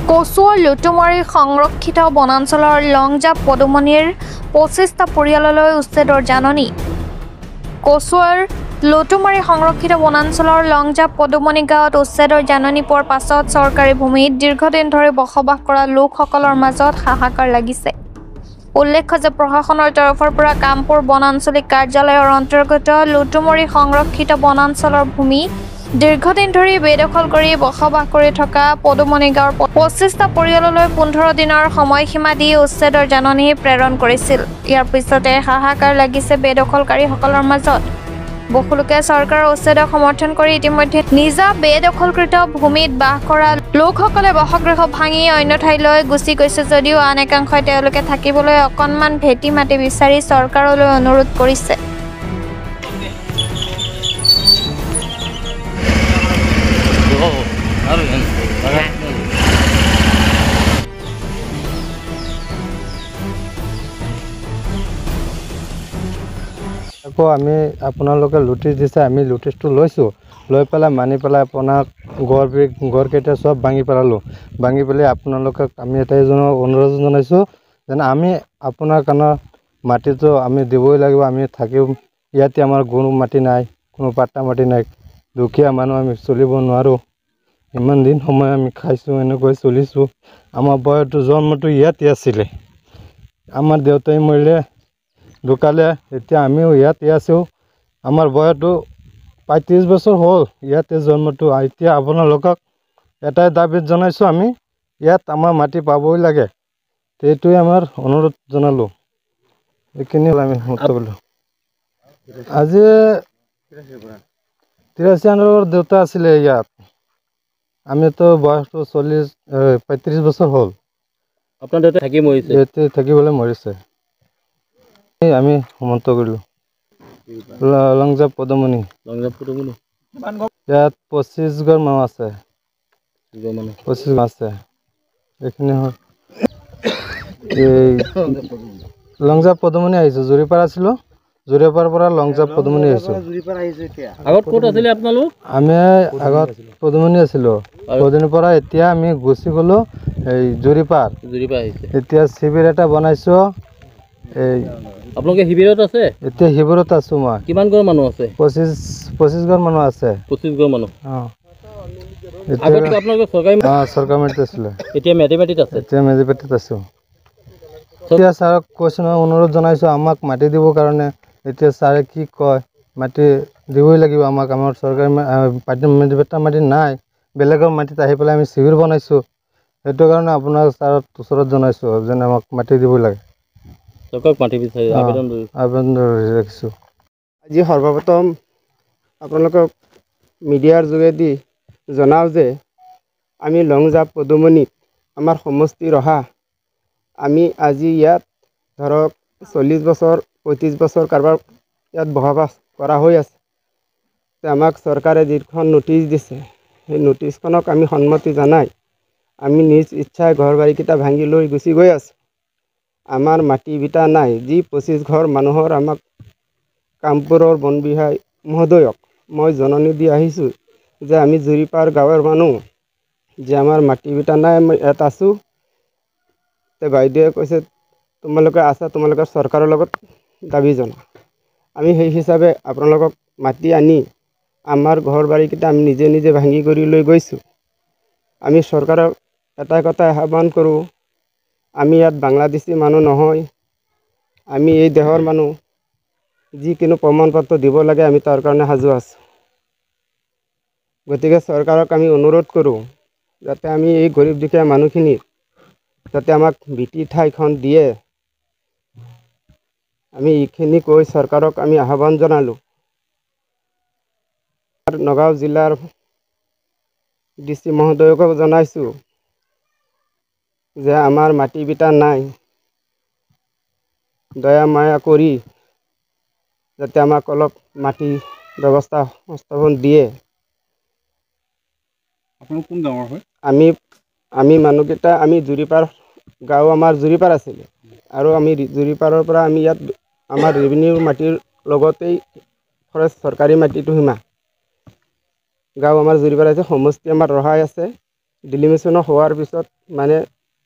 কচুৱাৰ লুটুমাৰী সংৰক্ষিত বনাঞ্চলৰ লংজাপ পদুমণিৰ 25টা পৰিয়াললৈ উচ্ছেদৰ জাননী। কচুৱাৰ লুটুমাৰী সংৰক্ষিত বনাঞ্চলৰ লংজাপ পদুমণি গাঁৱত উচ্ছেদৰ জাননী পোৱাৰ পাছত চৰকাৰী ভূমিত দীৰ্ঘদিন ধৰি বসবাস কৰা লোকসকলৰ মাজত হাহাকাৰ লাগিছে। উল্লেখ্য যে প্ৰশাসনৰ তৰফৰ পৰা কামপুৰ বন আঞ্চলিক কাৰ্যালয়ৰ অন্তৰ্গত লুটুমাৰী সংৰক্ষিত বনাঞ্চলৰ ভূমি দীৰ্ঘদিন ধৰি বেদখল কৰি বসবাস কৰি থকা পদুমণি গাঁৱৰ 25টা পৰিয়াললৈ 15 দিনৰ সময়সীমা দি উচ্ছেদৰ জাননী প্ৰেৰণ কৰিছিল। ইয়াৰ পিছতে হাহাকাৰ লাগিছে বেদখলকাৰীসকলৰ মাজত। বহুলোকে চৰকাৰৰ উচ্ছেদক সমৰ্থন কৰি ইতিমধ্যে নিজা বেদখলকৃত ভূমিত বাস কৰা লোকসকলে বাসগৃহ ভাঙি অন্য ঠাইলৈ গুচি গৈছে যদিও আন একাংশই তেওঁলোকে থাকিবলৈ অকণমান ভেটি মাটি বিচাৰি চৰকাৰলৈ অনুৰোধ কৰিছে। আকৌ আমি আপোনালোকে নোটিছ দিছে, আমি নোটিছটো লৈছোঁ, লৈ পেলাই মানি পেলাই আপোনাক ঘৰকেইটা চব ভাঙি পেলালোঁ। ভাঙি পেলাই আপোনালোকক আমি এটাই অনুৰোধ জনাইছোঁ যেন আমি আপোনাৰ কাৰণে মাটিটো আমি দিবই লাগিব। আমি থাকিম ইয়াতে, আমাৰ কোনো মাটি নাই, কোনো পাট্টা মাটি নাই, দুখীয়া মানুহ, আমি চলিব নোৱাৰোঁ। ইমান দিন সময় আমি খাইছোঁ, এনেকৈ চলিছোঁ। আমাৰ বয়সটো জন্মটো ইয়াতে আছিলে, আমাৰ দেউতাই মৰিলে ঢুকালে, এতিয়া আমিও ইয়াতে আছোঁ। আমাৰ বয়সটো 35 বছৰ হ'ল ইয়াতে জন্মটো। এতিয়া আপোনালোকক এটাই দাবী জনাইছোঁ, আমি ইয়াত আমাৰ মাটি পাবই লাগে, সেইটোৱে আমাৰ অনুৰোধ জনালোঁ। এইখিনি আমি বোলো আজি 83 চনৰ দেউতা আছিলে ইয়াত। আমিতো বয়সটো 35 বছৰ হ'ল। আপোনাৰ দেউতা থাকি মৰিছে? ইয়াতে থাকিবলৈ মৰিছে। আমি সমাপ্ত কৰিলোঁ। লংজাপ পদুমণি ইয়াত 25 ঘৰ মানুহ আছে, 25 আছে। এইখিনি হ'ল লংজাপ পদুমণি আহিছোঁ। জুৰিপাৰা আছিলোঁ, জুৰিপাৰাৰ পৰা লংজাপ পদুমণি আহিছোঁ। আগত ক'ত আছিলে আপোনালোক? আমি আগত পদুমণি আছিলোঁ, পদুমণিৰ পৰা এতিয়া আমি গুচি গ'লোঁ এই জুৰিপাৰ। এতিয়া শিবিৰ এটা বনাইছোঁ। এই আপোনালোকে শিবিৰত আছে? এতিয়া শিবিৰত আছোঁ মই। কিমান ঘৰ মানুহ আছে? 25 ঘৰ মানুহ আছে। 25 ঘৰ মানুহ। আপোনালোকে চৰকাৰী মাটিত আছিলে, এতিয়া মেডিমাটিত আছে? এতিয়া মেডিমাটিত আছোঁ। এতিয়া ছাৰক কৈছোঁ নহয়, অনুৰোধ জনাইছোঁ আমাক মাটি দিবৰ কাৰণে। এতিয়া ছাৰে কি কয়, মাটি দিবই লাগিব আমাক। আমাৰ চৰকাৰী মাটি নাই, বেলেগৰ মাটিত আহি পেলাই আমি শিবিৰ বনাইছোঁ। সেইটো কাৰণে আপোনাৰ ছাৰৰ ওচৰত জনাইছোঁ যেন আমাক মাটি দিবই লাগে। আবেদন ৰাখিছোঁ। আজি সৰ্বপ্ৰথম আপোনালোকক মিডিয়াৰ যোগেদি জনাওঁ যে আমি লংজাপ পদুমণিত আমাৰ সমষ্টি ৰহা, আমি আজি ইয়াত ধৰক 40 বছৰ 35 বছৰ কাৰোবাৰ ইয়াত বসবাস কৰা হৈ আছে। আমাক চৰকাৰে যিখন নোটিছ দিছে, সেই নোটিছখনক আমি সন্মতি জনাই আমি নিজ ইচ্ছাই ঘৰ বাৰীকেইটা ভাঙি লৈ গুচি গৈ আছোঁ। আমাৰ মাটি বিটা নাই। যি 25 ঘৰ মানুহৰ আমাক কামপুৰৰ বন বিভাগ মহোদয়ক মই জননী দি আহিছোঁ যে আমি জুৰিপাৰ গাঁৱৰ মানুহ, যে আমাৰ মাটি বিটা নাই, মই ইয়াত আছোঁ। তে বাইদেৱে কৈছে তোমালোকে আছা, তোমালোকে চৰকাৰৰ লগত দাবী জনা। আমি সেই হিচাপে আপোনালোকক মাটি আনি আমাৰ ঘৰ বাৰীকেইটা আমি নিজে নিজে ভাঙি কৰি লৈ গৈছোঁ। আমি চৰকাৰক এটা কথাই আহ্বান কৰোঁ, আমি ইয়াত বাংলাদেশী মানুহ নহয়, আমি এই দেশৰ মানুহ। যিকোনো প্ৰমাণ পত্ৰ দিব লাগে, আমি তাৰ কাৰণে সাজু আছোঁ। গতিকে চৰকাৰক আমি অনুৰোধ কৰোঁ যাতে আমি এই গৰীব দুখীয়া মানুহখিনি যাতে আমাক বিটি ঠাইখন দিয়ে। আমি এইখিনি কৈ চৰকাৰক আমি আহ্বান জনালোঁ। নগাঁও জিলাৰ DC মহোদয়কো জনাইছোঁ যে আমাৰ মাটি বিটা নাই, দয়া মায়া কৰি যাতে আমাক অলপ মাটি ব্যৱস্থা সংস্থাপন দিয়ে। আপোনালোক কোন গাঁৱৰ হয়? আমি মানুহকেইটা আমি জুৰিপাৰ গাঁও, আমাৰ জুৰিপাৰ আছিলে, আৰু আমি জুৰিপাৰৰ পৰা আমি ইয়াত আমাৰ ৰেভিনিউ মাটিৰ লগতেই ফৰেষ্ট চৰকাৰী মাটিটো সীমা গাঁও আমাৰ জুৰিপাৰ আছে। সমষ্টি আমাৰ ৰহাই আছে, ডিলিমিশ্যন হোৱাৰ পিছত মানে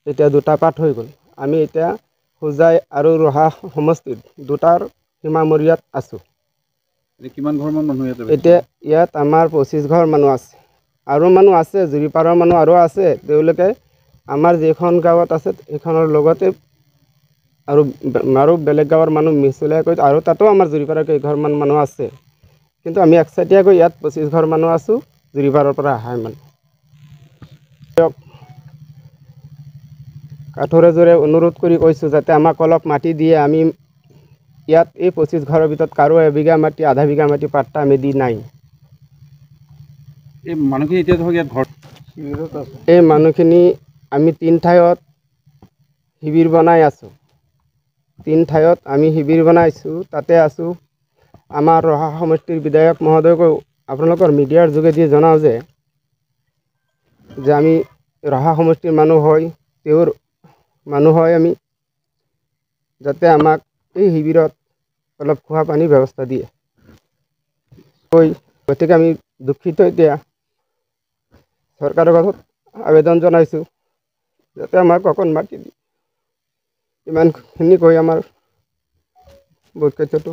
এতিয়া দুটা পাৰ্ট হৈ গ'ল। আমি এতিয়া হোজাই আৰু ৰহা সমষ্টিত দুটাৰ সীমামূৰীয়াত আছোঁ। কিমান ঘৰমান মানুহ ইয়াতে? এতিয়া ইয়াত আমাৰ 25 ঘৰ মানুহ আছে, আৰু মানুহ আছে, জুৰিপাৰৰ মানুহ আৰু আছে। তেওঁলোকে আমাৰ যিখন গাঁৱত আছে সেইখনৰ লগতে আৰু বেলেগ গাঁৱৰ মানুহ মিছলাই কৈ আৰু তাতো আমাৰ জুৰিপাৰৰ কেইঘৰমান মানুহ আছে। কিন্তু আমি একচাটিয়াকৈ ইয়াত 25 ঘৰ মানুহ আছোঁ, জুৰিপাৰৰ পৰা অহা মানুহ। কাঠৰে জোৰে অনুৰোধ কৰি কৈছোঁ যাতে আমাক অলপ মাটি দিয়ে। আমি ইয়াত এই 25 ঘৰৰ ভিতৰত কাৰো এবিঘা মাটি, আধা বিঘা মাটি পাট্টা আমি দি নাই। এই মানুহখিনি এতিয়া ধৰক ইয়াত ঘৰ এই মানুহখিনি আমি 3 ঠাইত শিবিৰ বনাই আছোঁ। 3 ঠাইত আমি শিবিৰ বনাইছোঁ, তাতে আছোঁ। আমাৰ ৰহা সমষ্টিৰ বিধায়ক মহোদয়কো আপোনালোকৰ মিডিয়াৰ যোগেদি জনাওঁ যে আমি ৰহা সমষ্টিৰ মানুহ হয়, তেওঁৰ মানুহ হয় আমি, যাতে আমাক এই শিবিৰত অলপ খোৱা পানীৰ ব্যৱস্থা দিয়ে। গতিকে আমি দুখিত এতিয়া চৰকাৰৰ কাষত আবেদন জনাইছোঁ যাতে আমাক অকণ মাটি দিয়ে। ইমানখিনি কৈ আমাৰ বক্তব্যটো